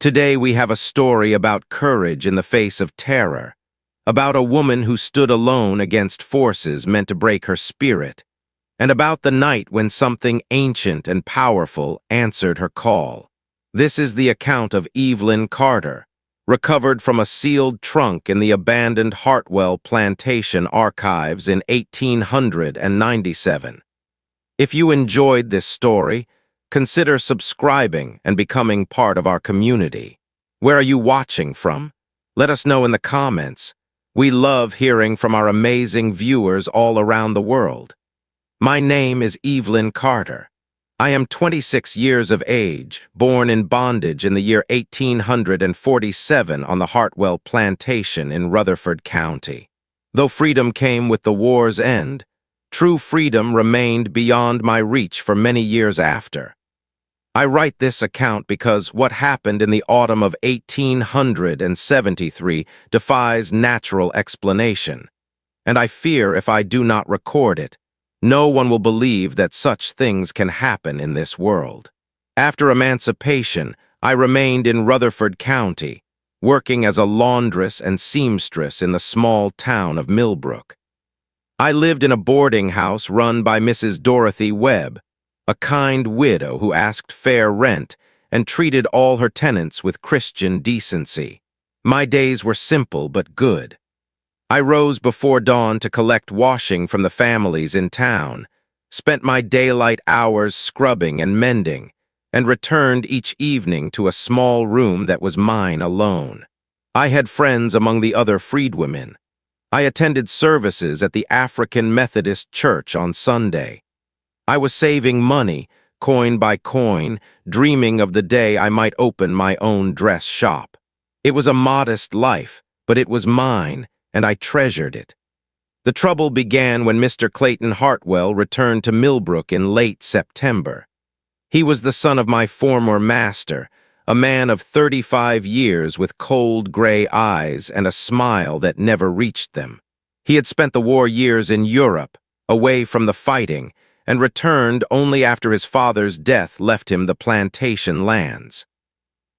Today we have a story about courage in the face of terror, about a woman who stood alone against forces meant to break her spirit, and about the night when something ancient and powerful answered her call. This is the account of Evelyn Carter, recovered from a sealed trunk in the abandoned Hartwell Plantation archives in 1897. If you enjoyed this story, consider subscribing and becoming part of our community. Where are you watching from? Let us know in the comments. We love hearing from our amazing viewers all around the world. My name is Evelyn Carter. I am 26 years of age, born in bondage in the year 1847 on the Hartwell Plantation in Rutherford County. Though freedom came with the war's end, true freedom remained beyond my reach for many years after. I write this account because what happened in the autumn of 1873 defies natural explanation, and I fear if I do not record it, no one will believe that such things can happen in this world. After emancipation, I remained in Rutherford County, working as a laundress and seamstress in the small town of Millbrook. I lived in a boarding house run by Mrs. Dorothy Webb, a kind widow who asked fair rent and treated all her tenants with Christian decency. My days were simple but good. I rose before dawn to collect washing from the families in town, spent my daylight hours scrubbing and mending, and returned each evening to a small room that was mine alone. I had friends among the other freedwomen. I attended services at the African Methodist Church on Sunday. I was saving money, coin by coin, dreaming of the day I might open my own dress shop. It was a modest life, but it was mine, and I treasured it. The trouble began when Mr. Clayton Hartwell returned to Millbrook in late September. He was the son of my former master, a man of 35 years with cold gray eyes and a smile that never reached them. He had spent the war years in Europe, away from the fighting, and returned only after his father's death left him the plantation lands.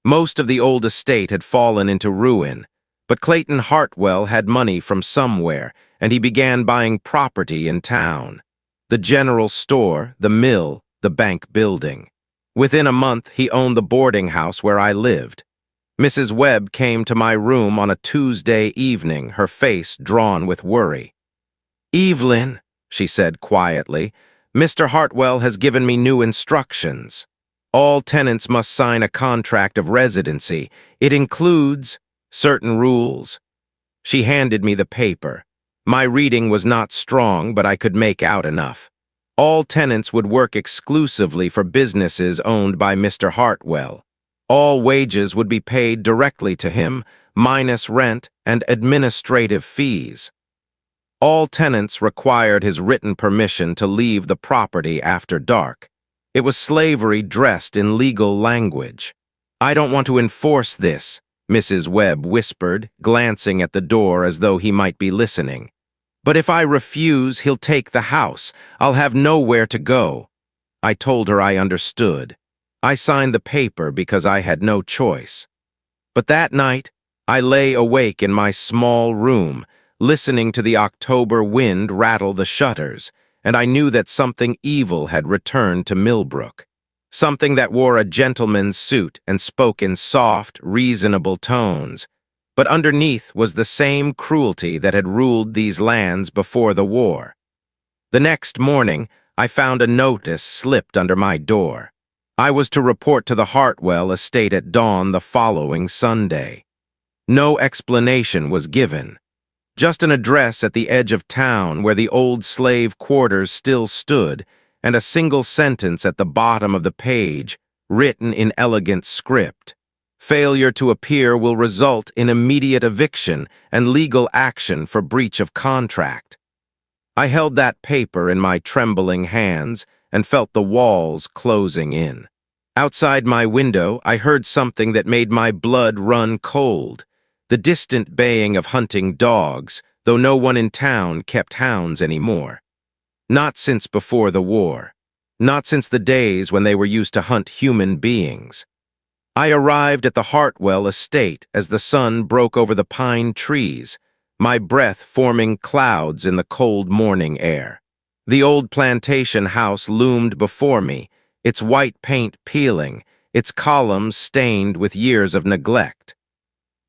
Most of the old estate had fallen into ruin, but Clayton Hartwell had money from somewhere, and he began buying property in town: the general store, the mill, the bank building. Within a month, he owned the boarding house where I lived. Mrs. Webb came to my room on a Tuesday evening, her face drawn with worry. "Evelyn," she said quietly, "Mr. Hartwell has given me new instructions. All tenants must sign a contract of residency. It includes certain rules." She handed me the paper. My reading was not strong, but I could make out enough. All tenants would work exclusively for businesses owned by Mr. Hartwell. All wages would be paid directly to him, minus rent and administrative fees. All tenants required his written permission to leave the property after dark. It was slavery dressed in legal language. "I don't want to enforce this," Mrs. Webb whispered, glancing at the door as though he might be listening. "But if I refuse, he'll take the house. I'll have nowhere to go." I told her I understood. I signed the paper because I had no choice. But that night, I lay awake in my small room, listening to the October wind rattle the shutters, and I knew that something evil had returned to Millbrook. Something that wore a gentleman's suit and spoke in soft, reasonable tones. But underneath was the same cruelty that had ruled these lands before the war. The next morning, I found a notice slipped under my door. I was to report to the Hartwell estate at dawn the following Sunday. No explanation was given. Just an address at the edge of town where the old slave quarters still stood, and a single sentence at the bottom of the page, written in elegant script. "Failure to appear will result in immediate eviction and legal action for breach of contract." I held that paper in my trembling hands and felt the walls closing in. Outside my window, I heard something that made my blood run cold: the distant baying of hunting dogs, though no one in town kept hounds anymore. Not since before the war. Not since the days when they were used to hunt human beings. I arrived at the Hartwell estate as the sun broke over the pine trees, my breath forming clouds in the cold morning air. The old plantation house loomed before me, its white paint peeling, its columns stained with years of neglect.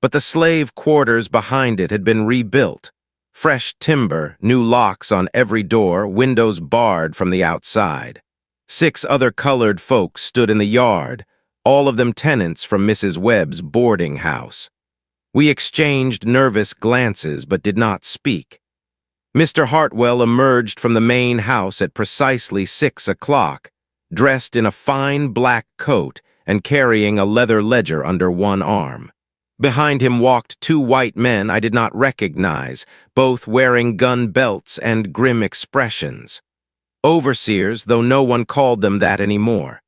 But the slave quarters behind it had been rebuilt. Fresh timber, new locks on every door, windows barred from the outside. 6 other colored folks stood in the yard, all of them tenants from Mrs. Webb's boarding house. We exchanged nervous glances but did not speak. Mr. Hartwell emerged from the main house at precisely 6 o'clock, dressed in a fine black coat and carrying a leather ledger under one arm. Behind him walked 2 white men I did not recognize, both wearing gun belts and grim expressions. Overseers, though no one called them that anymore.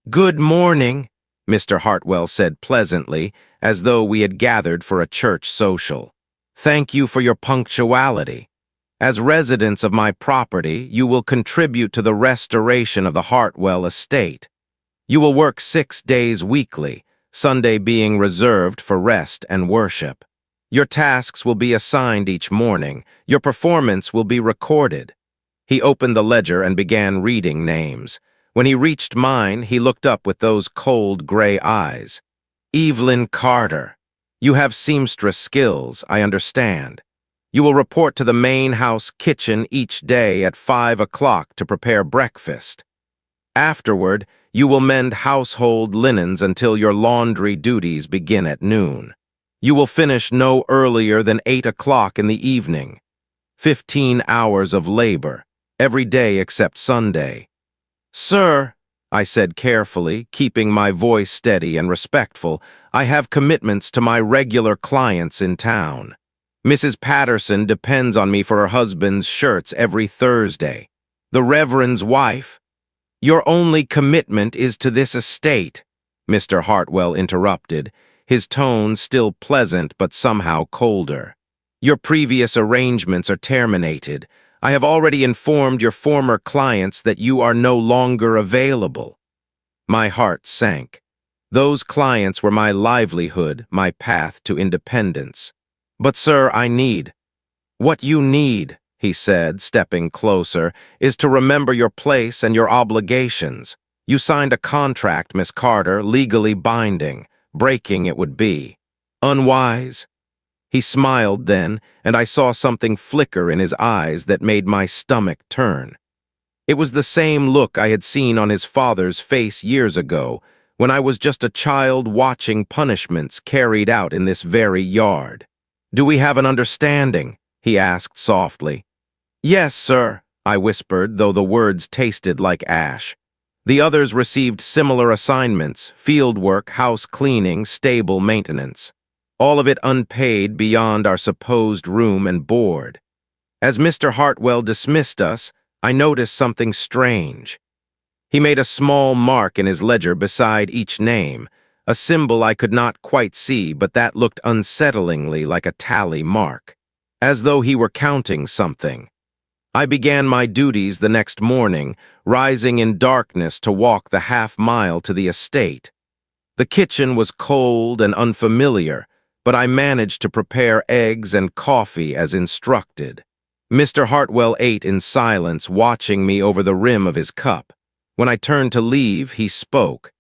"Good morning," Mr. Hartwell said pleasantly, as though we had gathered for a church social. "Thank you for your punctuality. As residents of my property, you will contribute to the restoration of the Hartwell estate. You will work 6 days weekly, Sunday being reserved for rest and worship. Your tasks will be assigned each morning. Your performance will be recorded." He opened the ledger and began reading names. When he reached mine, he looked up with those cold gray eyes. "Evelyn Carter. You have seamstress skills, I understand. You will report to the main house kitchen each day at 5 o'clock to prepare breakfast. Afterward, you will mend household linens until your laundry duties begin at noon. You will finish no earlier than 8 o'clock in the evening. 15 hours of labor, every day except Sunday." "Sir," I said carefully, keeping my voice steady and respectful, "I have commitments to my regular clients in town. Mrs. Patterson depends on me for her husband's shirts every Thursday. The Reverend's wife—" "Your only commitment is to this estate," Mr. Hartwell interrupted, his tone still pleasant but somehow colder. "Your previous arrangements are terminated. I have already informed your former clients that you are no longer available." My heart sank. Those clients were my livelihood, my path to independence. "But sir, I need—" "What you need," he said, stepping closer, "is to remember your place and your obligations. You signed a contract, Miss Carter, legally binding. Breaking it would be unwise." He smiled then, and I saw something flicker in his eyes that made my stomach turn. It was the same look I had seen on his father's face years ago, when I was just a child watching punishments carried out in this very yard. "Do we have an understanding?" he asked softly. "Yes, sir," I whispered, though the words tasted like ash. The others received similar assignments: field work, house cleaning, stable maintenance. All of it unpaid beyond our supposed room and board. As Mr. Hartwell dismissed us, I noticed something strange. He made a small mark in his ledger beside each name, a symbol I could not quite see, but that looked unsettlingly like a tally mark, as though he were counting something. I began my duties the next morning, rising in darkness to walk the half-mile to the estate. The kitchen was cold and unfamiliar, but I managed to prepare eggs and coffee as instructed. Mr. Hartwell ate in silence, watching me over the rim of his cup. When I turned to leave, he spoke.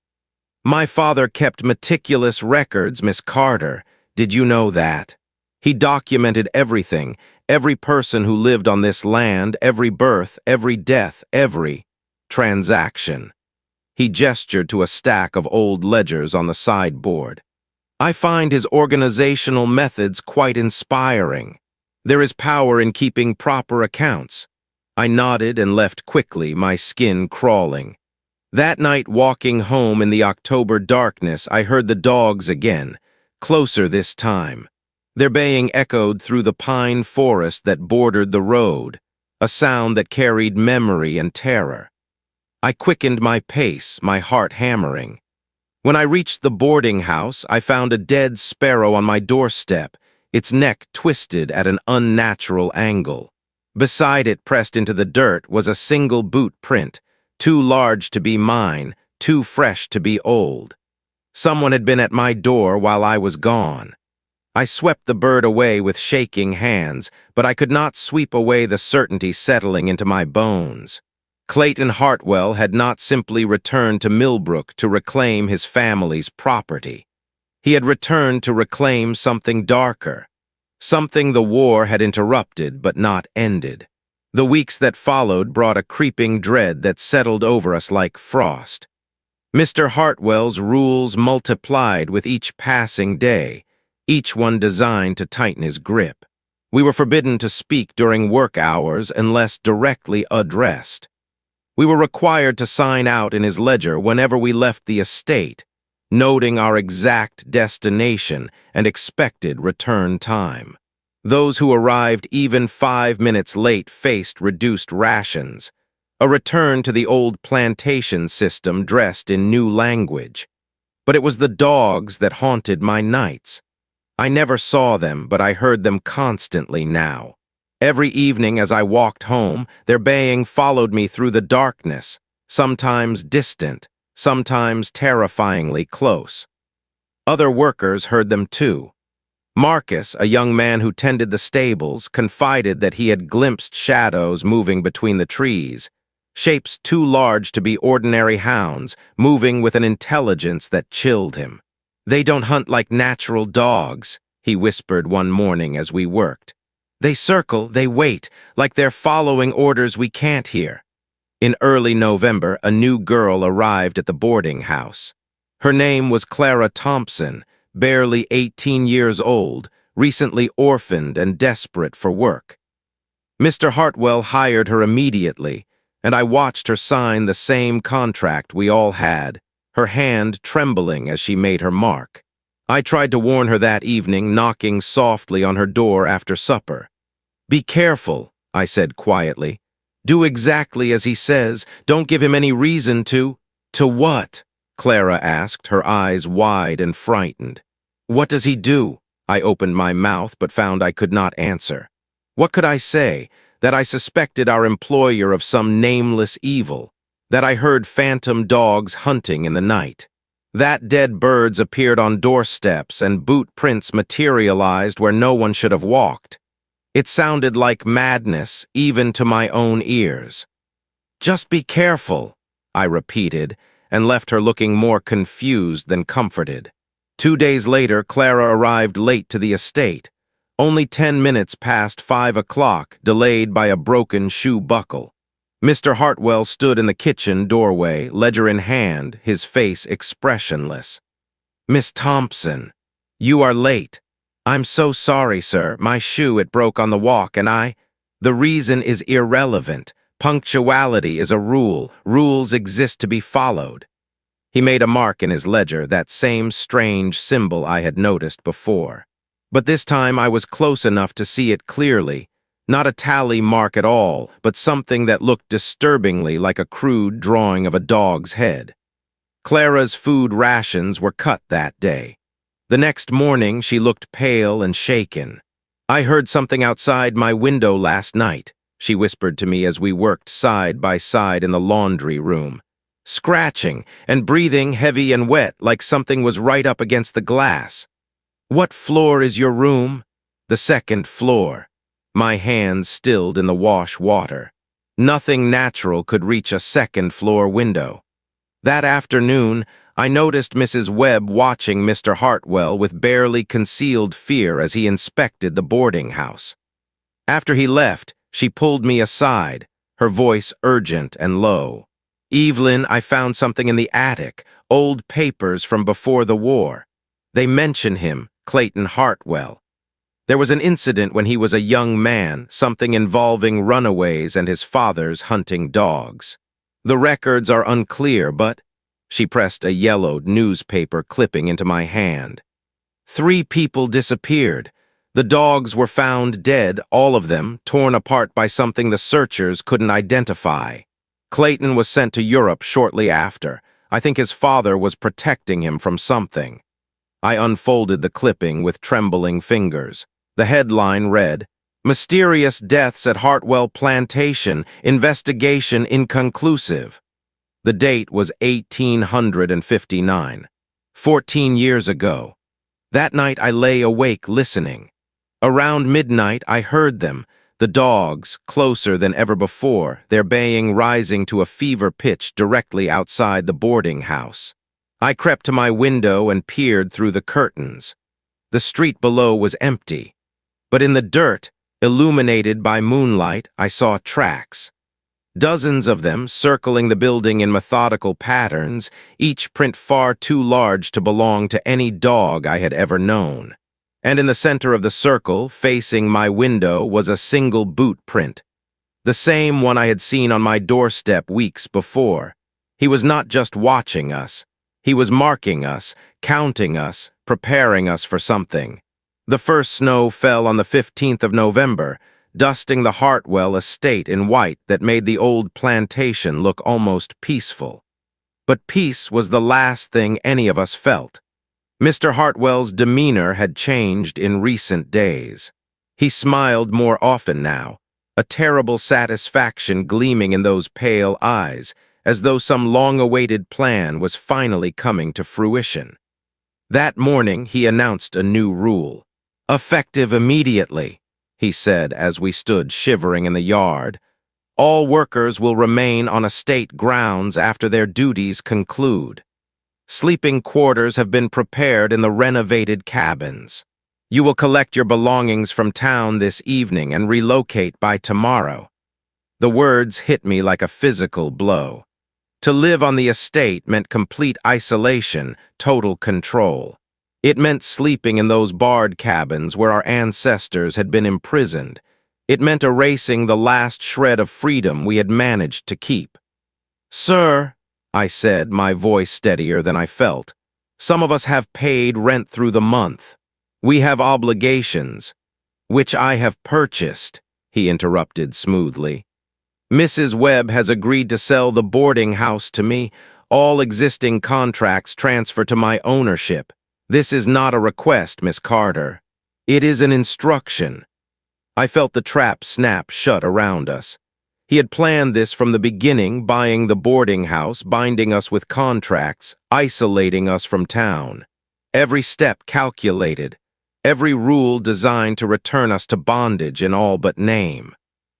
"My father kept meticulous records, Miss Carter. Did you know that? He documented everything, every person who lived on this land, every birth, every death, every transaction." He gestured to a stack of old ledgers on the sideboard. "I find his organizational methods quite inspiring. There is power in keeping proper accounts." I nodded and left quickly, my skin crawling. That night, walking home in the October darkness, I heard the dogs again, closer this time. Their baying echoed through the pine forest that bordered the road, a sound that carried memory and terror. I quickened my pace, my heart hammering. When I reached the boarding house, I found a dead sparrow on my doorstep, its neck twisted at an unnatural angle. Beside it, pressed into the dirt, was a single boot print, too large to be mine, too fresh to be old. Someone had been at my door while I was gone. I swept the bird away with shaking hands, but I could not sweep away the certainty settling into my bones. Clayton Hartwell had not simply returned to Millbrook to reclaim his family's property. He had returned to reclaim something darker, something the war had interrupted but not ended. The weeks that followed brought a creeping dread that settled over us like frost. Mr. Hartwell's rules multiplied with each passing day, each one designed to tighten his grip. We were forbidden to speak during work hours unless directly addressed. We were required to sign out in his ledger whenever we left the estate, noting our exact destination and expected return time. Those who arrived even 5 minutes late faced reduced rations, a return to the old plantation system dressed in new language. But it was the dogs that haunted my nights. I never saw them, but I heard them constantly now. Every evening as I walked home, their baying followed me through the darkness, sometimes distant, sometimes terrifyingly close. Other workers heard them too. Marcus, a young man who tended the stables, confided that he had glimpsed shadows moving between the trees, shapes too large to be ordinary hounds, moving with an intelligence that chilled him. "They don't hunt like natural dogs," he whispered one morning as we worked. "They circle, they wait, like they're following orders we can't hear." In early November, a new girl arrived at the boarding house. Her name was Clara Thompson, barely 18 years old, recently orphaned and desperate for work. Mr. Hartwell hired her immediately, and I watched her sign the same contract we all had, her hand trembling as she made her mark. I tried to warn her that evening, knocking softly on her door after supper. "Be careful," I said quietly. "Do exactly as he says. Don't give him any reason to—" "To what?" Clara asked, her eyes wide and frightened. "What does he do?" I opened my mouth but found I could not answer. What could I say? That I suspected our employer of some nameless evil, that I heard phantom dogs hunting in the night, that dead birds appeared on doorsteps and boot prints materialized where no one should have walked. It sounded like madness, even to my own ears. "Just be careful," I repeated, and left her looking more confused than comforted. 2 days later, Clara arrived late to the estate, only 10 minutes past 5 o'clock, delayed by a broken shoe buckle. Mr. Hartwell stood in the kitchen doorway, ledger in hand, his face expressionless. "Miss Thompson, you are late." "I'm so sorry, sir. My shoe, it broke on the walk, and The reason is irrelevant. Punctuality is a rule. Rules exist to be followed." He made a mark in his ledger, that same strange symbol I had noticed before. But this time I was close enough to see it clearly. Not a tally mark at all, but something that looked disturbingly like a crude drawing of a dog's head. Clara's food rations were cut that day. The next morning, she looked pale and shaken. "I heard something outside my window last night," she whispered to me as we worked side by side in the laundry room. "Scratching and breathing heavy and wet like something was right up against the glass." "What floor is your room?" "The second floor." My hands stilled in the wash water. Nothing natural could reach a second-floor window. That afternoon, I noticed Mrs. Webb watching Mr. Hartwell with barely concealed fear as he inspected the boarding house. After he left, she pulled me aside, her voice urgent and low. "Evelyn, I found something in the attic, old papers from before the war. They mention him, Clayton Hartwell. There was an incident when he was a young man, something involving runaways and his father's hunting dogs. The records are unclear, but—" She pressed a yellowed newspaper clipping into my hand. 3 people disappeared. The dogs were found dead, all of them, torn apart by something the searchers couldn't identify. Clayton was sent to Europe shortly after. I think his father was protecting him from something. I unfolded the clipping with trembling fingers. The headline read, "Mysterious Deaths at Hartwell Plantation, Investigation Inconclusive." The date was 1859. 14 years ago. That night I lay awake listening. Around midnight I heard them, the dogs, closer than ever before, their baying rising to a fever pitch directly outside the boarding house. I crept to my window and peered through the curtains. The street below was empty, but in the dirt, illuminated by moonlight, I saw tracks. Dozens of them circling the building in methodical patterns, each print far too large to belong to any dog I had ever known. And in the center of the circle, facing my window, was a single boot print, the same one I had seen on my doorstep weeks before. He was not just watching us. He was marking us, counting us, preparing us for something. The first snow fell on the 15th of November, dusting the Hartwell estate in white that made the old plantation look almost peaceful. But peace was the last thing any of us felt. Mr. Hartwell's demeanor had changed in recent days. He smiled more often now, a terrible satisfaction gleaming in those pale eyes, as though some long-awaited plan was finally coming to fruition. That morning he announced a new rule. "Effective immediately," he said as we stood shivering in the yard. "All workers will remain on estate grounds after their duties conclude. Sleeping quarters have been prepared in the renovated cabins. You will collect your belongings from town this evening and relocate by tomorrow." The words hit me like a physical blow. To live on the estate meant complete isolation, total control. It meant sleeping in those barred cabins where our ancestors had been imprisoned. It meant erasing the last shred of freedom we had managed to keep. "Sir," I said, my voice steadier than I felt, "some of us have paid rent through the month. We have obligations, which I have purchased," he interrupted smoothly. "Mrs. Webb has agreed to sell the boarding house to me. All existing contracts transfer to my ownership. This is not a request, Miss Carter. It is an instruction." I felt the trap snap shut around us. He had planned this from the beginning, buying the boarding house, binding us with contracts, isolating us from town. Every step calculated, every rule designed to return us to bondage in all but name.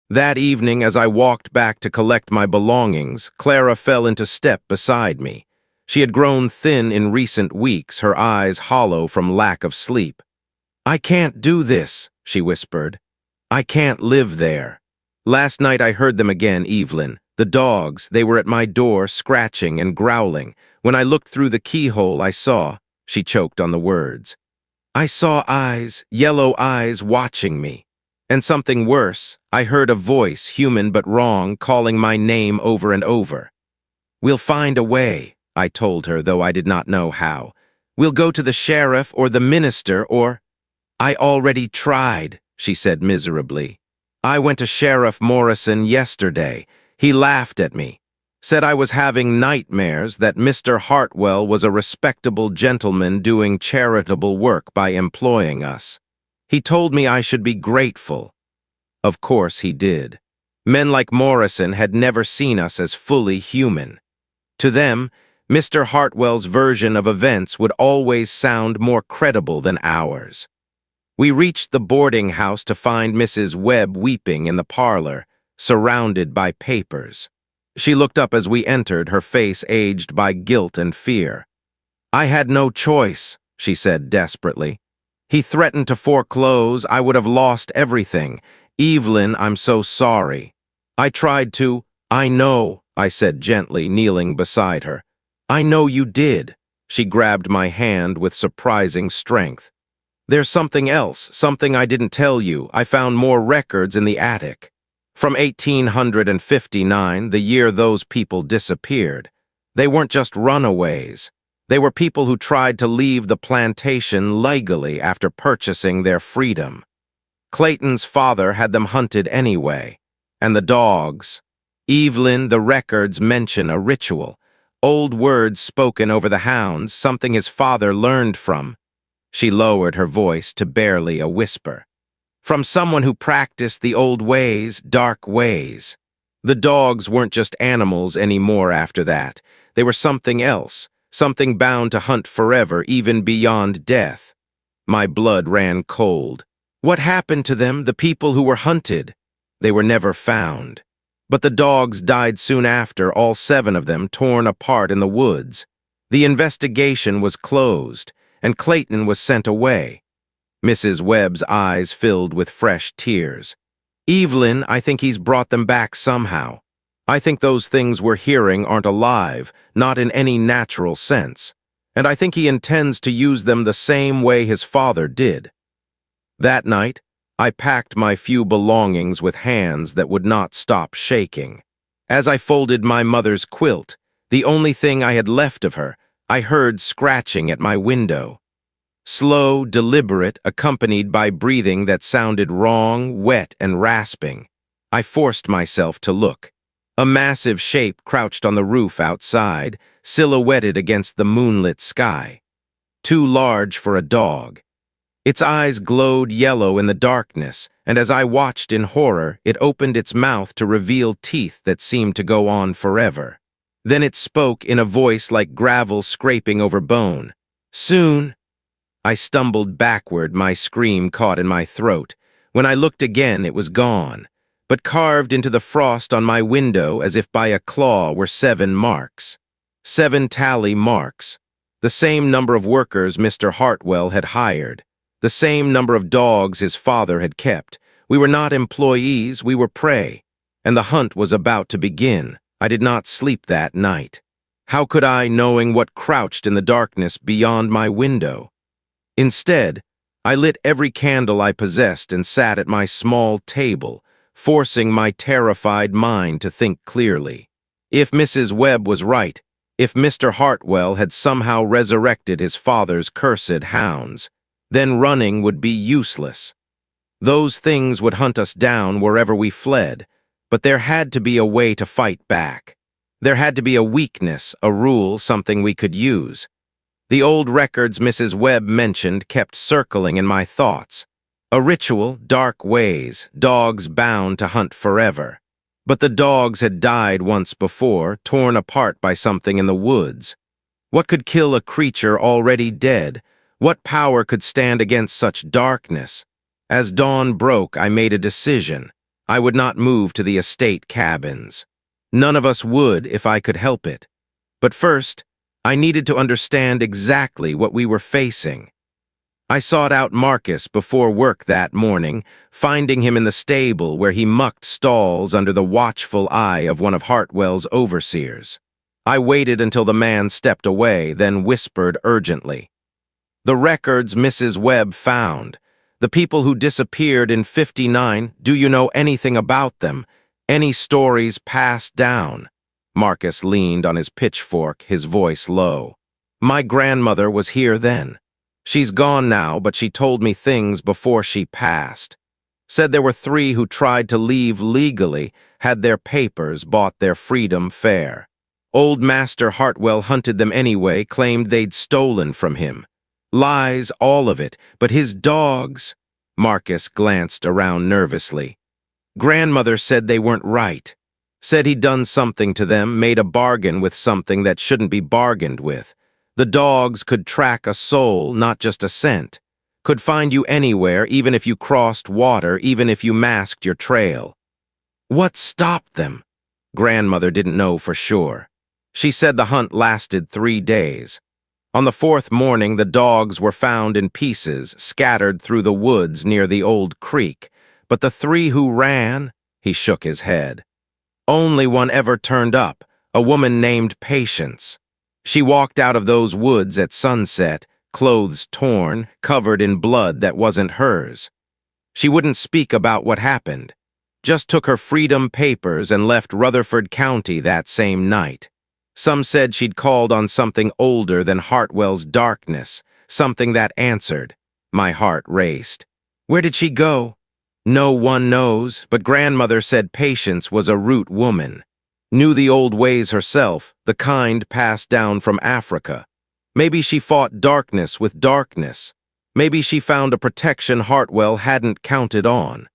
That evening, as I walked back to collect my belongings, Clara fell into step beside me. She had grown thin in recent weeks, her eyes hollow from lack of sleep. "I can't do this," she whispered. "I can't live there." Last night I heard them again, Evelyn. The dogs, they were at my door, scratching and growling. When I looked through the keyhole, I saw, she choked on the words. I saw eyes, yellow eyes watching me. And something worse, I heard a voice, human but wrong, calling my name over and over. "We'll find a way," I told her, though I did not know how. "We'll go to the sheriff or the minister or—" "I already tried," she said miserably. "I went to Sheriff Morrison yesterday. He laughed at me, said I was having nightmares, that Mr. Hartwell was a respectable gentleman doing charitable work by employing us. He told me I should be grateful." Of course he did. Men like Morrison had never seen us as fully human. To them, Mr. Hartwell's version of events would always sound more credible than ours. We reached the boarding house to find Mrs. Webb weeping in the parlor, surrounded by papers. She looked up as we entered, her face aged by guilt and fear. "I had no choice," she said desperately. "He threatened to foreclose. I would have lost everything. Evelyn, I'm so sorry. I tried to—" "I know," I said gently, kneeling beside her. "I know you did." She grabbed my hand with surprising strength. "There's something else, something I didn't tell you. I found more records in the attic. From 1859, the year those people disappeared. They weren't just runaways. They were people who tried to leave the plantation legally after purchasing their freedom. Clayton's father had them hunted anyway. And the dogs. Evelyn, the records mention a ritual. Old words spoken over the hounds, something his father learned from." She lowered her voice to barely a whisper. "From someone who practiced the old ways, dark ways. The dogs weren't just animals anymore after that. They were something else, something bound to hunt forever, even beyond death. My blood ran cold. What happened to them, the people who were hunted? They were never found. But the dogs died soon after, all 7 of them torn apart in the woods. The investigation was closed, and Clayton was sent away. Mrs. Webb's eyes filled with fresh tears. Evelyn, I think he's brought them back somehow. I think those things we're hearing aren't alive, not in any natural sense. And I think he intends to use them the same way his father did. That night, I packed my few belongings with hands that would not stop shaking. As I folded my mother's quilt, the only thing I had left of her, I heard scratching at my window. Slow, deliberate, accompanied by breathing that sounded wrong, wet, and rasping. I forced myself to look. A massive shape crouched on the roof outside, silhouetted against the moonlit sky. Too large for a dog. Its eyes glowed yellow in the darkness, and as I watched in horror, it opened its mouth to reveal teeth that seemed to go on forever. Then it spoke in a voice like gravel scraping over bone. "Soon." I stumbled backward, my scream caught in my throat. When I looked again, it was gone. But carved into the frost on my window as if by a claw were 7 marks. 7 tally marks. The same number of workers Mr. Hartwell had hired. The same number of dogs his father had kept. We were not employees, we were prey. And the hunt was about to begin. I did not sleep that night. How could I, knowing what crouched in the darkness beyond my window? Instead, I lit every candle I possessed and sat at my small table, forcing my terrified mind to think clearly. If Mrs. Webb was right, if Mr. Hartwell had somehow resurrected his father's cursed hounds, then running would be useless. Those things would hunt us down wherever we fled, but there had to be a way to fight back. There had to be a weakness, a rule, something we could use. The old records Mrs. Webb mentioned kept circling in my thoughts. A ritual, dark ways, dogs bound to hunt forever. But the dogs had died once before, torn apart by something in the woods. What could kill a creature already dead? What power could stand against such darkness? As dawn broke, I made a decision. I would not move to the estate cabins. None of us would if I could help it. But first, I needed to understand exactly what we were facing. I sought out Marcus before work that morning, finding him in the stable where he mucked stalls under the watchful eye of one of Hartwell's overseers. I waited until the man stepped away, then whispered urgently. "The records Mrs. Webb found. The people who disappeared in '59, do you know anything about them? Any stories passed down?" Marcus leaned on his pitchfork, his voice low. "My grandmother was here then. She's gone now, but she told me things before she passed. Said there were 3 who tried to leave legally, had their papers, bought their freedom fair. Old Master Hartwell hunted them anyway, claimed they'd stolen from him. Lies, all of it, but his dogs—" Marcus glanced around nervously. "Grandmother said they weren't right. Said he'd done something to them, made a bargain with something that shouldn't be bargained with. The dogs could track a soul, not just a scent. Could find you anywhere, even if you crossed water, even if you masked your trail." What stopped them? Grandmother didn't know for sure. She said the hunt lasted 3 days. On the 4th morning, the dogs were found in pieces, scattered through the woods near the old creek. But the 3 who ran, he shook his head. Only one ever turned up, a woman named Patience. She walked out of those woods at sunset, clothes torn, covered in blood that wasn't hers. She wouldn't speak about what happened. Just took her freedom papers and left Rutherford County that same night. Some said she'd called on something older than Hartwell's darkness, something that answered. My heart raced. Where did she go? No one knows, but Grandmother said Patience was a root woman. Knew the old ways herself, the kind passed down from Africa. Maybe she fought darkness with darkness. Maybe she found a protection Hartwell hadn't counted on.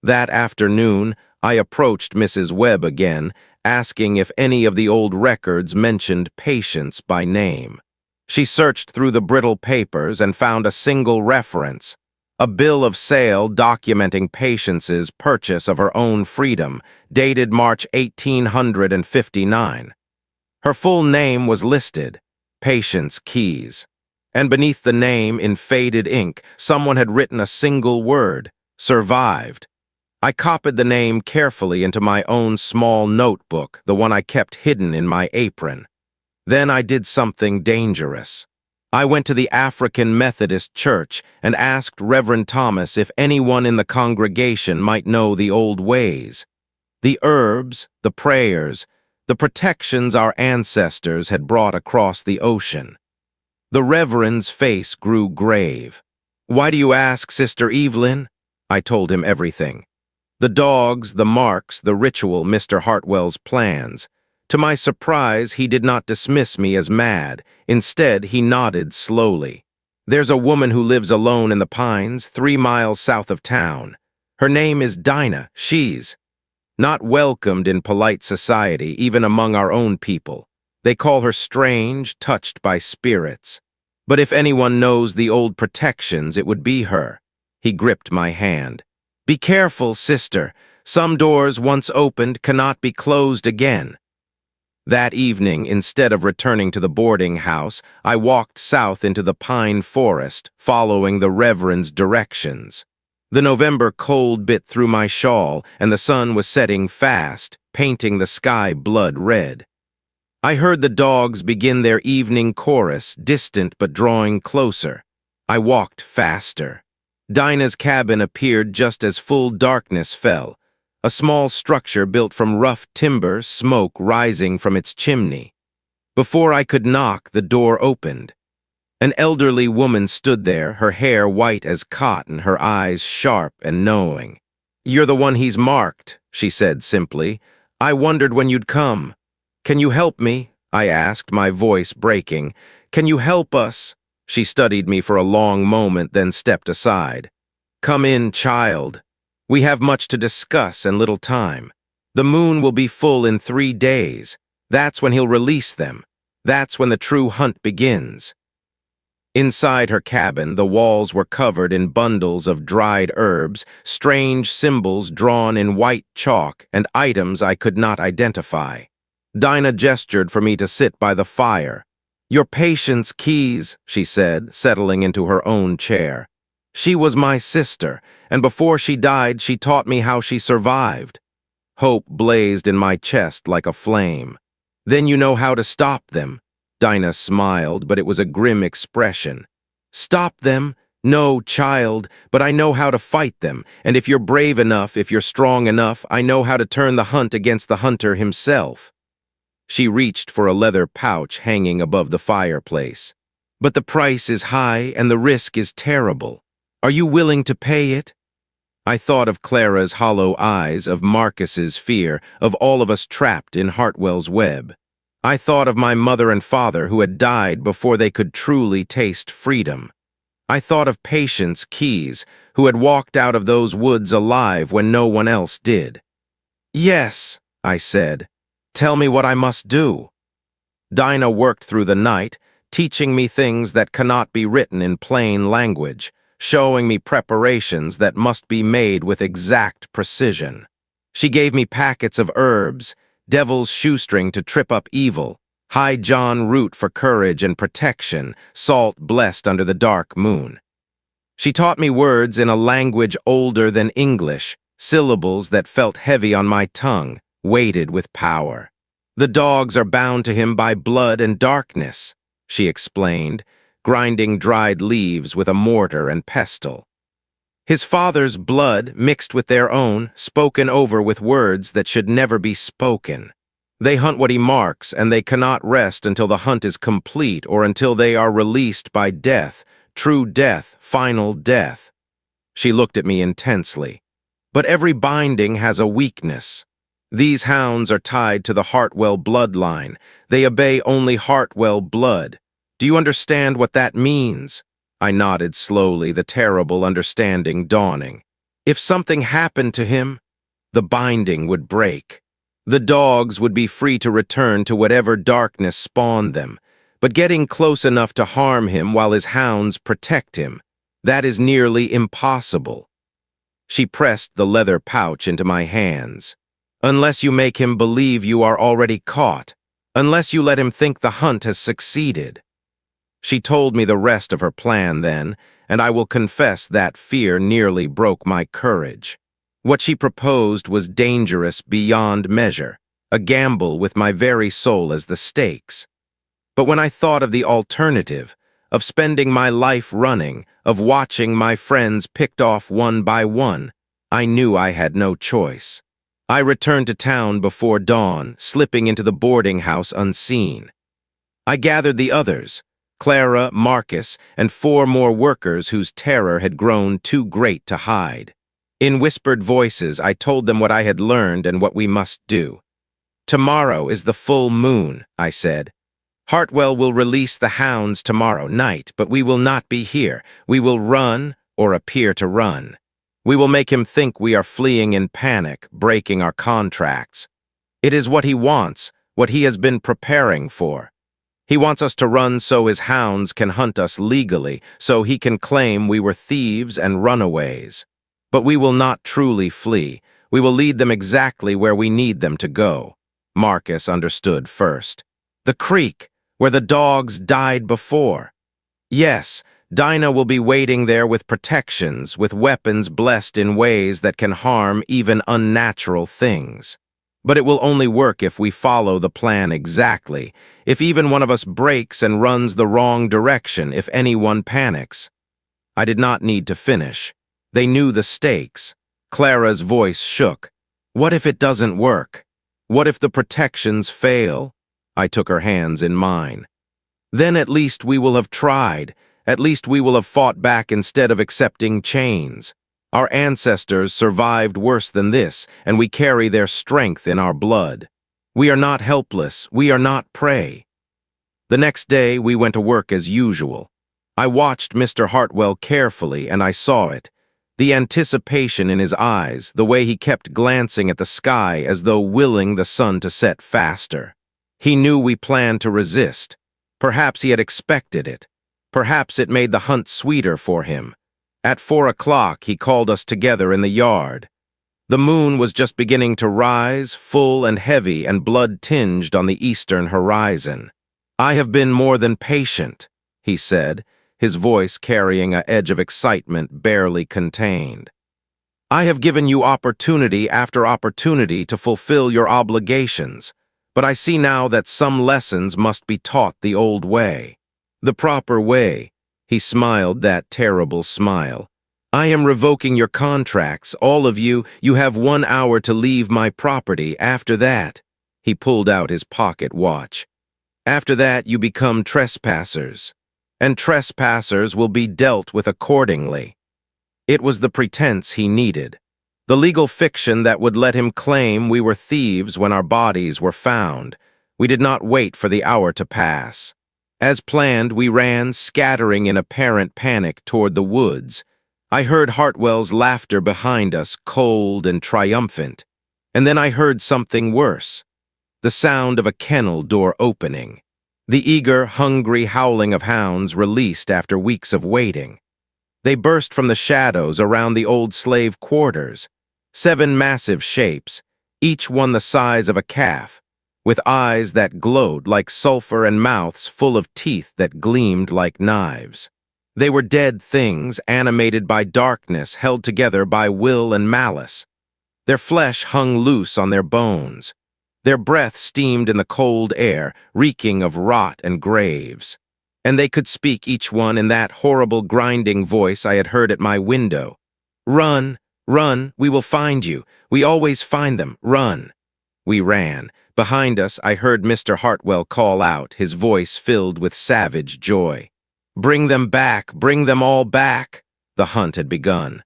That afternoon, I approached Mrs. Webb again, asking if any of the old records mentioned Patience by name. She searched through the brittle papers and found a single reference, a bill of sale documenting Patience's purchase of her own freedom, dated March 1859. Her full name was listed, Patience Keyes, and beneath the name in faded ink, someone had written a single word, survived. I copied the name carefully into my own small notebook, the one I kept hidden in my apron. Then I did something dangerous. I went to the African Methodist Church and asked Reverend Thomas if anyone in the congregation might know the old ways. The herbs, the prayers, the protections our ancestors had brought across the ocean. The Reverend's face grew grave. "Why do you ask, Sister Evelyn?" I told him everything. The dogs, the marks, the ritual, Mr. Hartwell's plans. To my surprise, he did not dismiss me as mad. Instead, he nodded slowly. "There's a woman who lives alone in the pines, 3 miles south of town. Her name is Dinah. She's not welcomed in polite society, even among our own people. They call her strange, touched by spirits. But if anyone knows the old protections, it would be her." He gripped my hand. "Be careful, sister. Some doors once opened cannot be closed again." That evening, instead of returning to the boarding house, I walked south into the pine forest, following the Reverend's directions. The November cold bit through my shawl, and the sun was setting fast, painting the sky blood red. I heard the dogs begin their evening chorus, distant but drawing closer. I walked faster. Dinah's cabin appeared just as full darkness fell, a small structure built from rough timber, smoke rising from its chimney. Before I could knock, the door opened. An elderly woman stood there, her hair white as cotton, her eyes sharp and knowing. "You're the one he's marked," she said simply. "I wondered when you'd come." "Can you help me?" I asked, my voice breaking. "Can you help us?" She studied me for a long moment, then stepped aside. "Come in, child. We have much to discuss and little time. The moon will be full in 3 days. That's when he'll release them. That's when the true hunt begins." Inside her cabin, the walls were covered in bundles of dried herbs, strange symbols drawn in white chalk, and items I could not identify. Dinah gestured for me to sit by the fire. "Your Patience Keyes," she said, settling into her own chair. "She was my sister, and before she died, she taught me how she survived." Hope blazed in my chest like a flame. "Then you know how to stop them." Dinah smiled, but it was a grim expression. "Stop them? No, child, but I know how to fight them, and if you're brave enough, if you're strong enough, I know how to turn the hunt against the hunter himself." She reached for a leather pouch hanging above the fireplace. "But the price is high and the risk is terrible. Are you willing to pay it?" I thought of Clara's hollow eyes, of Marcus's fear, of all of us trapped in Hartwell's web. I thought of my mother and father who had died before they could truly taste freedom. I thought of Patience Keyes, who had walked out of those woods alive when no one else did. "Yes," I said. "Tell me what I must do." Dinah worked through the night, teaching me things that cannot be written in plain language, showing me preparations that must be made with exact precision. She gave me packets of herbs, devil's shoestring to trip up evil, high John root for courage and protection, salt blessed under the dark moon. She taught me words in a language older than English, syllables that felt heavy on my tongue, weighted with power. "The dogs are bound to him by blood and darkness," she explained, grinding dried leaves with a mortar and pestle. "His father's blood mixed with their own, spoken over with words that should never be spoken. They hunt what he marks, and they cannot rest until the hunt is complete or until they are released by death, true death, final death." She looked at me intensely. "But every binding has a weakness. These hounds are tied to the Hartwell bloodline. They obey only Hartwell blood. Do you understand what that means?" I nodded slowly, the terrible understanding dawning. "If something happened to him, the binding would break. The dogs would be free to return to whatever darkness spawned them, but getting close enough to harm him while his hounds protect him, that is nearly impossible. She pressed the leather pouch into my hands. Unless you make him believe you are already caught, unless you let him think the hunt has succeeded. She told me the rest of her plan then, and I will confess that fear nearly broke my courage. What she proposed was dangerous beyond measure, a gamble with my very soul as the stakes. But when I thought of the alternative, of spending my life running, of watching my friends picked off one by one, I knew I had no choice. I returned to town before dawn, slipping into the boarding house unseen. I gathered the others, Clara, Marcus, and 4 more workers whose terror had grown too great to hide. In whispered voices, I told them what I had learned and what we must do. Tomorrow is the full moon, I said. Hartwell will release the hounds tomorrow night, but we will not be here. We will run or appear to run. We will make him think we are fleeing in panic, breaking our contracts. It is what he wants, what he has been preparing for. He wants us to run so his hounds can hunt us legally, so he can claim we were thieves and runaways. But we will not truly flee. We will lead them exactly where we need them to go. Marcus understood first. The creek, where the dogs died before. Yes, Dinah will be waiting there with protections, with weapons blessed in ways that can harm even unnatural things. But it will only work if we follow the plan exactly, if even one of us breaks and runs the wrong direction, if anyone panics. I did not need to finish. They knew the stakes. Clara's voice shook. What if it doesn't work? What if the protections fail? I took her hands in mine. Then at least we will have tried. At least we will have fought back instead of accepting chains. Our ancestors survived worse than this, and we carry their strength in our blood. We are not helpless. We are not prey. The next day we went to work as usual. I watched Mr. Hartwell carefully, and I saw it. The anticipation in his eyes, the way he kept glancing at the sky as though willing the sun to set faster. He knew we planned to resist. Perhaps he had expected it. Perhaps it made the hunt sweeter for him. At 4 o'clock, he called us together in the yard. The moon was just beginning to rise, full and heavy and blood-tinged on the eastern horizon. I have been more than patient, he said, his voice carrying an edge of excitement barely contained. I have given you opportunity after opportunity to fulfill your obligations, but I see now that some lessons must be taught the old way. The proper way. He smiled that terrible smile. I am revoking your contracts, all of you. You have 1 hour to leave my property. After that, he pulled out his pocket watch. After that, you become trespassers, and trespassers will be dealt with accordingly. It was the pretense he needed, the legal fiction that would let him claim we were thieves when our bodies were found. We did not wait for the hour to pass. As planned, we ran, scattering in apparent panic toward the woods. I heard Hartwell's laughter behind us, cold and triumphant. And then I heard something worse. The sound of a kennel door opening. The eager, hungry howling of hounds released after weeks of waiting. They burst from the shadows around the old slave quarters. 7 massive shapes, each one the size of a calf, with eyes that glowed like sulfur and mouths full of teeth that gleamed like knives. They were dead things, animated by darkness, held together by will and malice. Their flesh hung loose on their bones. Their breath steamed in the cold air, reeking of rot and graves. And they could speak, each one, in that horrible grinding voice I had heard at my window. Run, run, we will find you. We always find them. Run. We ran. Behind us, I heard Mr. Hartwell call out, his voice filled with savage joy. Bring them back, bring them all back. The hunt had begun.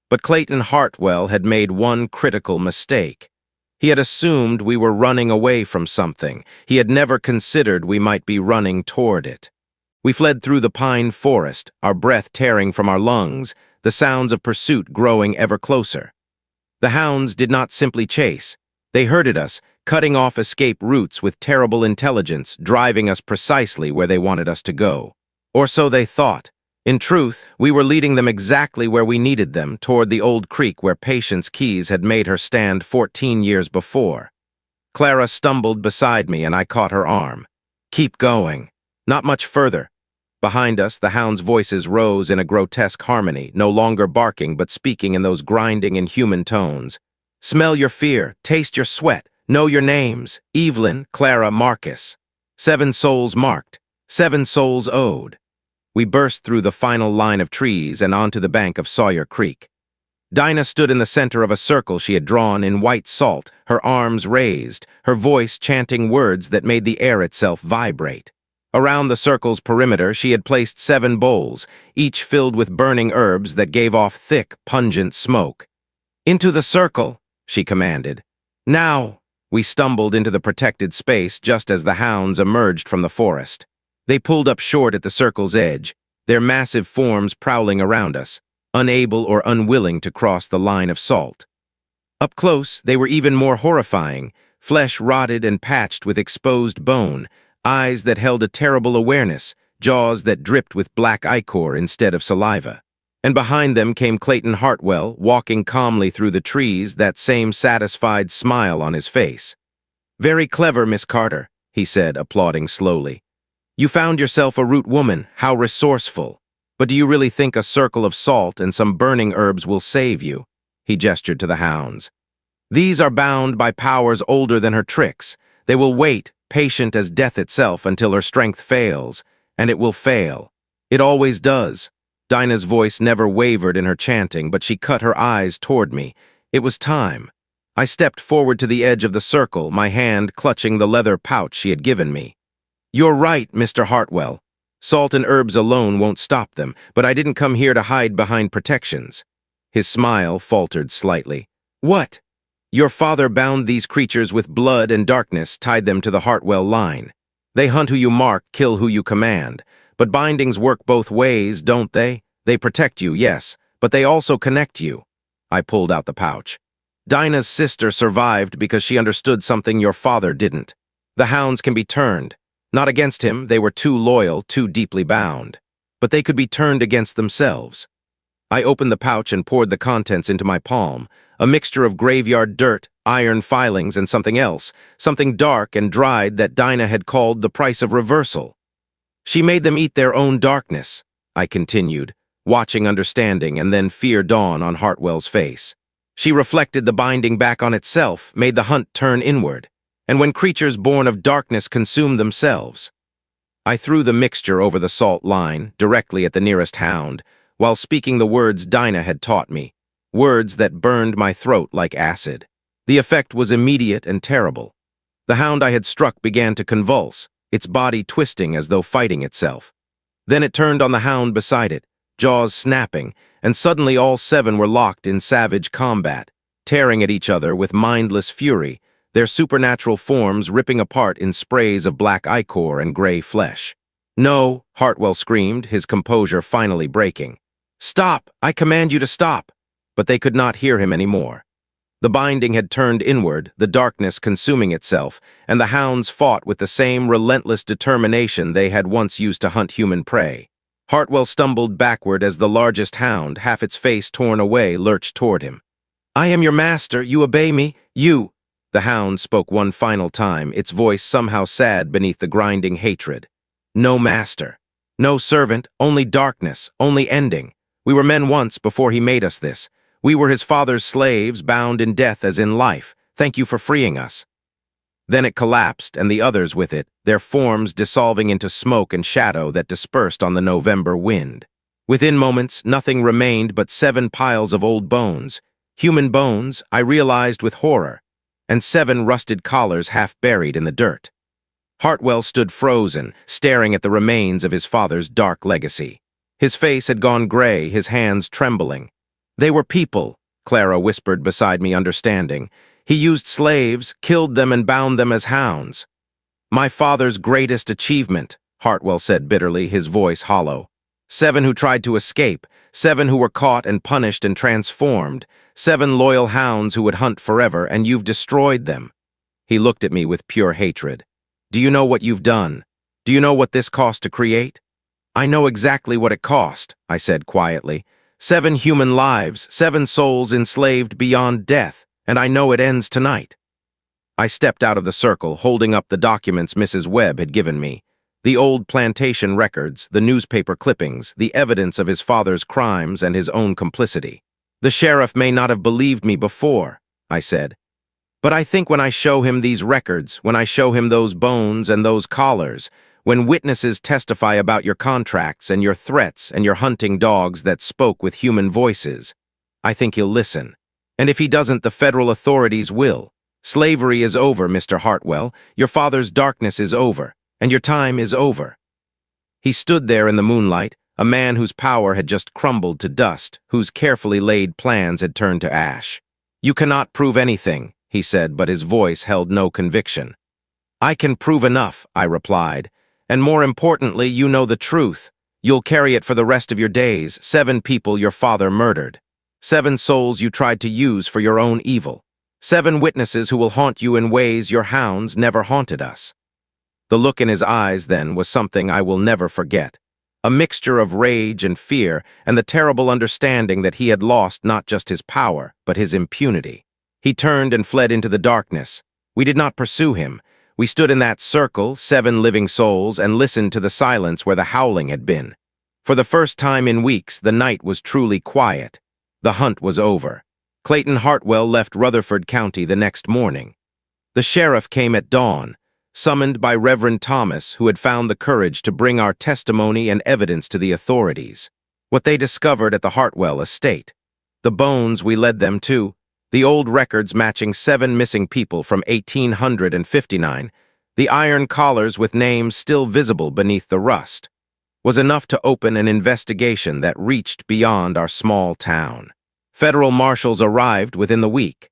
But Clayton Hartwell had made one critical mistake. He had assumed we were running away from something. He had never considered we might be running toward it. We fled through the pine forest, our breath tearing from our lungs, the sounds of pursuit growing ever closer. The hounds did not simply chase. They herded us, cutting off escape routes with terrible intelligence, driving us precisely where they wanted us to go. Or so they thought. In truth, we were leading them exactly where we needed them, toward the old creek where Patience Keys had made her stand 14 years before. Clara stumbled beside me and I caught her arm. Keep going. Not much further. Behind us, the hounds' voices rose in a grotesque harmony, no longer barking but speaking in those grinding, inhuman tones. Smell your fear, taste your sweat, know your names, Evelyn, Clara, Marcus. 7 souls marked, 7 souls owed. We burst through the final line of trees and onto the bank of Sawyer Creek. Dinah stood in the center of a circle she had drawn in white salt, her arms raised, her voice chanting words that made the air itself vibrate. Around the circle's perimeter, she had placed 7 bowls, each filled with burning herbs that gave off thick, pungent smoke. "Into the circle," she commanded. "Now!" We stumbled into the protected space just as the hounds emerged from the forest. They pulled up short at the circle's edge, their massive forms prowling around us, unable or unwilling to cross the line of salt. Up close, they were even more horrifying, flesh rotted and patched with exposed bone, eyes that held a terrible awareness, jaws that dripped with black ichor instead of saliva. And behind them came Clayton Hartwell, walking calmly through the trees, that same satisfied smile on his face. "Very clever, Miss Carter," he said, applauding slowly. "You found yourself a root woman, how resourceful. But do you really think a circle of salt and some burning herbs will save you?" He gestured to the hounds. "These are bound by powers older than her tricks. They will wait, patient as death itself, until her strength fails, and it will fail. It always does." Dinah's voice never wavered in her chanting, but she cut her eyes toward me. It was time. I stepped forward to the edge of the circle, my hand clutching the leather pouch she had given me. "You're right, Mr. Hartwell. Salt and herbs alone won't stop them, but I didn't come here to hide behind protections." His smile faltered slightly. "What?" "Your father bound these creatures with blood and darkness, tied them to the Hartwell line. They hunt who you mark, kill who you command. But bindings work both ways, don't they? They protect you, yes, but they also connect you." I pulled out the pouch. "Dinah's sister survived because she understood something your father didn't. The hounds can be turned. Not against him, they were too loyal, too deeply bound. But they could be turned against themselves." I opened the pouch and poured the contents into my palm, a mixture of graveyard dirt, iron filings, and something else, something dark and dried that Dinah had called the price of reversal. "She made them eat their own darkness," I continued, watching understanding and then fear dawn on Hartwell's face. "She reflected the binding back on itself, made the hunt turn inward. And when creatures born of darkness consume themselves." I threw the mixture over the salt line, directly at the nearest hound, while speaking the words Dinah had taught me, words that burned my throat like acid. The effect was immediate and terrible. The hound I had struck began to convulse, its body twisting as though fighting itself. Then it turned on the hound beside it, jaws snapping, and suddenly all 7 were locked in savage combat, tearing at each other with mindless fury, their supernatural forms ripping apart in sprays of black ichor and gray flesh. "No," Hartwell screamed, his composure finally breaking. "Stop! I command you to stop!" But they could not hear him anymore. The binding had turned inward, the darkness consuming itself, and the hounds fought with the same relentless determination they had once used to hunt human prey. Hartwell stumbled backward as the largest hound, half its face torn away, lurched toward him. "I am your master, you obey me, you—" The hound spoke one final time, its voice somehow sad beneath the grinding hatred. "No master. No servant, only darkness, only ending. We were men once before he made us this. We were his father's slaves, bound in death as in life. Thank you for freeing us." Then it collapsed, and the others with it, their forms dissolving into smoke and shadow that dispersed on the November wind. Within moments, nothing remained but 7 piles of old bones. Human bones, I realized with horror, and 7 rusted collars half buried in the dirt. Hartwell stood frozen, staring at the remains of his father's dark legacy. His face had gone gray, his hands trembling. "They were people," Clara whispered beside me, understanding. "He used slaves, killed them, and bound them as hounds." "My father's greatest achievement," Hartwell said bitterly, his voice hollow. 7 who tried to escape, 7 who were caught and punished and transformed, 7 loyal hounds who would hunt forever, and you've destroyed them." He looked at me with pure hatred. "Do you know what you've done? Do you know what this cost to create?" "I know exactly what it cost," I said quietly. 7 human lives, 7 souls enslaved beyond death, and I know it ends tonight." I stepped out of the circle, holding up the documents Mrs. Webb had given me. The old plantation records, the newspaper clippings, the evidence of his father's crimes and his own complicity. "The sheriff may not have believed me before," I said. "But I think when I show him these records, when I show him those bones and those collars, when witnesses testify about your contracts and your threats and your hunting dogs that spoke with human voices, I think he'll listen. And if he doesn't, the federal authorities will. Slavery is over, Mr. Hartwell. Your father's darkness is over, and your time is over." He stood there in the moonlight, a man whose power had just crumbled to dust, whose carefully laid plans had turned to ash. "You cannot prove anything," he said, but his voice held no conviction. "I can prove enough," I replied. "And more importantly, you know the truth. You'll carry it for the rest of your days. 7 people your father murdered. 7 souls you tried to use for your own evil. 7 witnesses who will haunt you in ways your hounds never haunted us." The look in his eyes then was something I will never forget. A mixture of rage and fear, and the terrible understanding that he had lost not just his power, but his impunity. He turned and fled into the darkness. We did not pursue him. We stood in that circle, 7 living souls, and listened to the silence where the howling had been. For the first time in weeks, the night was truly quiet. The hunt was over. Clayton Hartwell left Rutherford County the next morning. The sheriff came at dawn, summoned by Reverend Thomas, who had found the courage to bring our testimony and evidence to the authorities. What they discovered at the Hartwell estate. The bones we led them to, the old records matching 7 missing people from 1859, the iron collars with names still visible beneath the rust, was enough to open an investigation that reached beyond our small town. Federal marshals arrived within the week.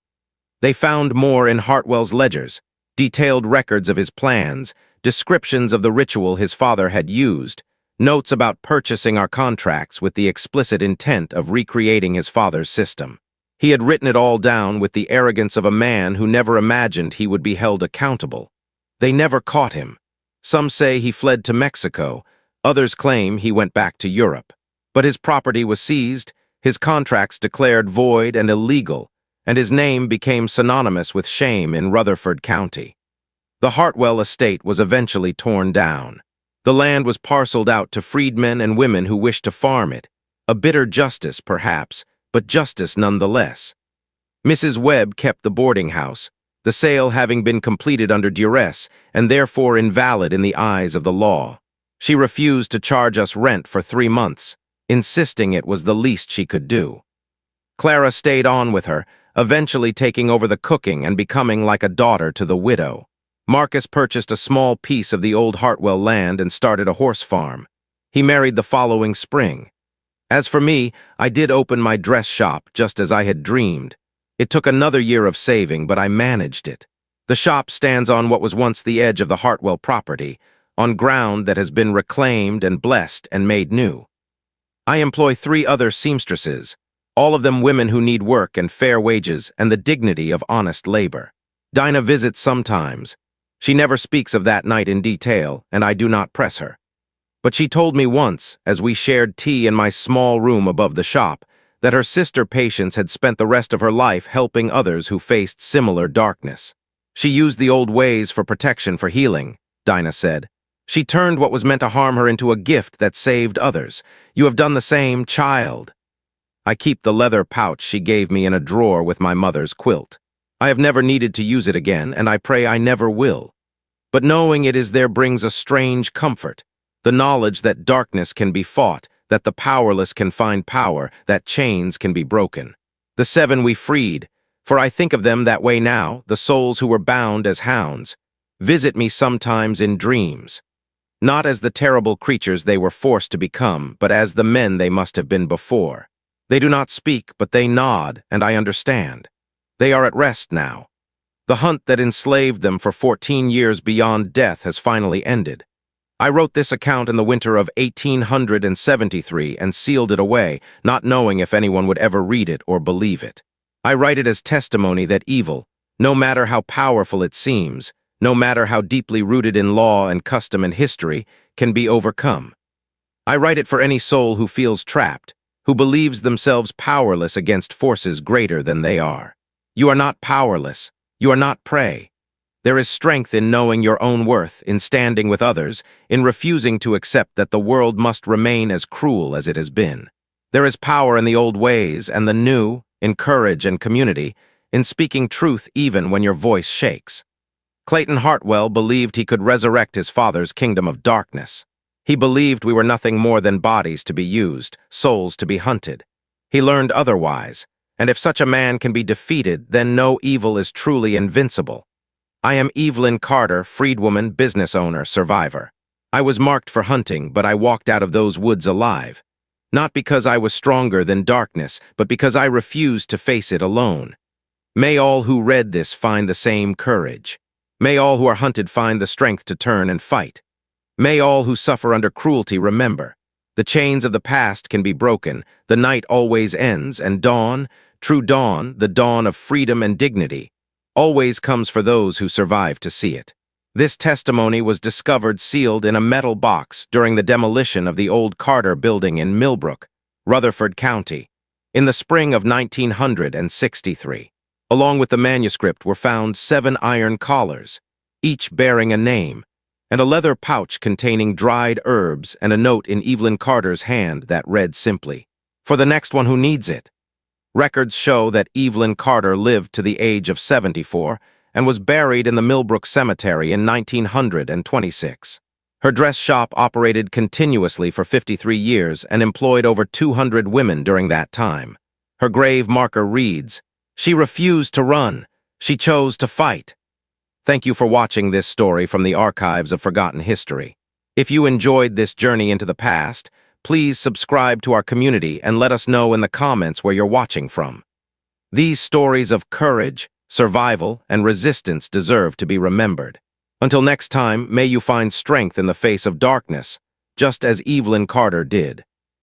They found more in Hartwell's ledgers, detailed records of his plans, descriptions of the ritual his father had used, notes about purchasing our contracts with the explicit intent of recreating his father's system. He had written it all down with the arrogance of a man who never imagined he would be held accountable. They never caught him. Some say he fled to Mexico, others claim he went back to Europe. But his property was seized, his contracts declared void and illegal, and his name became synonymous with shame in Rutherford County. The Hartwell estate was eventually torn down. The land was parceled out to freedmen and women who wished to farm it. A bitter justice, perhaps, but justice nonetheless. Mrs. Webb kept the boarding house, the sale having been completed under duress and therefore invalid in the eyes of the law. She refused to charge us rent for 3 months, insisting it was the least she could do. Clara stayed on with her, eventually taking over the cooking and becoming like a daughter to the widow. Marcus purchased a small piece of the old Hartwell land and started a horse farm. He married the following spring. As for me, I did open my dress shop just as I had dreamed. It took another year of saving, but I managed it. The shop stands on what was once the edge of the Hartwell property, on ground that has been reclaimed and blessed and made new. I employ 3 other seamstresses, all of them women who need work and fair wages and the dignity of honest labor. Dinah visits sometimes. She never speaks of that night in detail, and I do not press her. But she told me once, as we shared tea in my small room above the shop, that her sister Patience had spent the rest of her life helping others who faced similar darkness. She used the old ways for protection, for healing, Dinah said. She turned what was meant to harm her into a gift that saved others. You have done the same, child. I keep the leather pouch she gave me in a drawer with my mother's quilt. I have never needed to use it again, and I pray I never will. But knowing it is there brings a strange comfort. The knowledge that darkness can be fought, that the powerless can find power, that chains can be broken. The 7 we freed, for I think of them that way now, the souls who were bound as hounds, visit me sometimes in dreams. Not as the terrible creatures they were forced to become, but as the men they must have been before. They do not speak, but they nod, and I understand. They are at rest now. The hunt that enslaved them for 14 years beyond death has finally ended. I wrote this account in the winter of 1873 and sealed it away, not knowing if anyone would ever read it or believe it. I write it as testimony that evil, no matter how powerful it seems, no matter how deeply rooted in law and custom and history, can be overcome. I write it for any soul who feels trapped, who believes themselves powerless against forces greater than they are. You are not powerless. You are not prey. There is strength in knowing your own worth, in standing with others, in refusing to accept that the world must remain as cruel as it has been. There is power in the old ways and the new, in courage and community, in speaking truth even when your voice shakes. Clayton Hartwell believed he could resurrect his father's kingdom of darkness. He believed we were nothing more than bodies to be used, souls to be hunted. He learned otherwise, and if such a man can be defeated, then no evil is truly invincible. I am Evelyn Carter, freedwoman, business owner, survivor. I was marked for hunting, but I walked out of those woods alive. Not because I was stronger than darkness, but because I refused to face it alone. May all who read this find the same courage. May all who are hunted find the strength to turn and fight. May all who suffer under cruelty remember. The chains of the past can be broken, the night always ends, and dawn, true dawn, the dawn of freedom and dignity, always comes for those who survive to see it. This testimony was discovered sealed in a metal box during the demolition of the old Carter building in Millbrook, Rutherford County, in the spring of 1963. Along with the manuscript were found 7 iron collars, each bearing a name, and a leather pouch containing dried herbs and a note in Evelyn Carter's hand that read simply, "For the next one who needs it." Records show that Evelyn Carter lived to the age of 74 and was buried in the Millbrook Cemetery in 1926. Her dress shop operated continuously for 53 years and employed over 200 women during that time. Her grave marker reads, "She refused to run. She chose to fight." Thank you for watching this story from the archives of forgotten history. If you enjoyed this journey into the past, please subscribe to our community and let us know in the comments where you're watching from. These stories of courage, survival, and resistance deserve to be remembered. Until next time, may you find strength in the face of darkness, just as Evelyn Carter did.